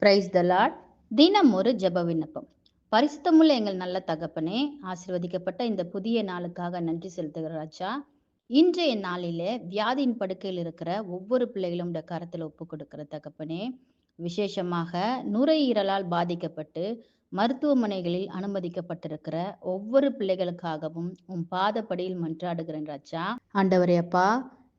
Praise the Lord. தினம் ஒரு ஜெப விண்ணப்பம். பரிசுத்தமுள்ள எங்கள் நல்ல தகப்பனே, ஆசீர்வதிக்கப்பட்ட இந்த புதிய நாளுக்காக நன்றி செலுத்துகிற ராஜா. இன்றைய நாளிலே வியாதியின் படுக்கையில் இருக்கிற ஒவ்வொரு பிள்ளைகளும் உடைய கரத்தில் ஒப்பு கொடுக்கிற தகப்பனே, விசேஷமாக நுரையீரலால் பாதிக்கப்பட்டு மருத்துவமனைகளில் அனுமதிக்கப்பட்டிருக்கிற ஒவ்வொரு பிள்ளைகளுக்காகவும் பாதப்படியில் மன்றாடுகிறேன் ராஜா. ஆண்டவரே அப்பா,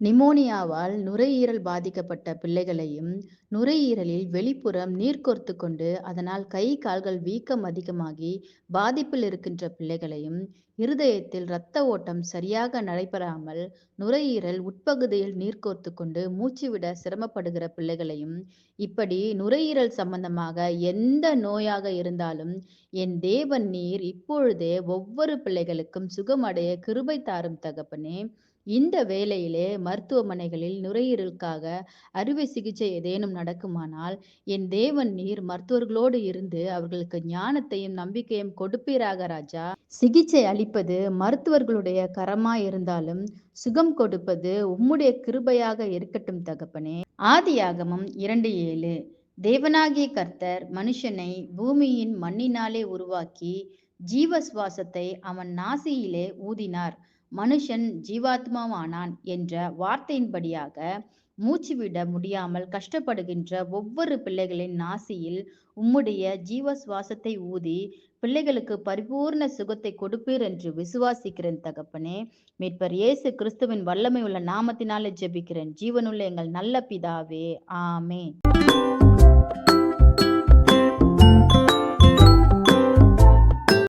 நிமோனியாவால் நுரையீரல் பாதிக்கப்பட்ட பிள்ளைகளையும் நுரையீரலில் வெளிப்புறம் நீர் கோர்த்து கொண்டு அதனால் கை கால்கள் வீக்கம் அதிகமாகி பாதிப்பில் இருக்கின்ற பிள்ளைகளையும், இருதயத்தில் இரத்த ஓட்டம் சரியாக நடைபெறாமல் நுரையீரல் உட்பகுதியில் நீர் கோர்த்து கொண்டு மூச்சு விட சிரமப்படுகிற பிள்ளைகளையும், இப்படி நுரையீரல் சம்பந்தமாக எந்த நோயாக இருந்தாலும் என் தேவன் நீர் இப்பொழுதே ஒவ்வொரு பிள்ளைகளுக்கும் சுகமடைய கிருபை தாரும் தகப்பனே. இந்த வேளையிலே மருத்துவமனைகளில் நுரையீரலுக்காக அறுவை சிகிச்சை ஏதேனும் நடக்குமானால் என் தேவன் நீர் மருத்துவர்களோடு இருந்து அவர்களுக்கு ஞானத்தையும் நம்பிக்கையும் கொடுப்பீராக ராஜா. சிகிச்சை அளிப்பது மருத்துவர்களுடைய கரமாய் இருந்தாலும் சுகம் கொடுப்பது உம்முடைய கிருபையாக இருக்கட்டும் தகப்பனே. ஆதியாகமம் 2:7. தேவனாகிய கர்த்தர் மனுஷனை பூமியின் மண்ணினாலே உருவாக்கி ஜீவ சுவாசத்தை அவன் நாசியிலே ஊதினார், மனுஷன் ஜீவாத்மாவானான் என்ற வார்த்தையின்படியாக மூச்சுவிட முடியாமல் கஷ்டப்படுகின்ற ஒவ்வொரு பிள்ளைகளின் நாசியில் உம்முடைய ஜீவ சுவாசத்தை ஊதி பிள்ளைகளுக்கு பரிபூர்ண சுகத்தை கொடுப்பீர் என்று விசுவாசிக்கிறேன் தகப்பனே. மீட்பர் இயேசு கிறிஸ்துவின் வல்லமை உள்ள நாமத்தினாலே ஜெபிக்கிறேன் ஜீவனுள்ள எங்கள் நல்ல பிதாவே, ஆமென்.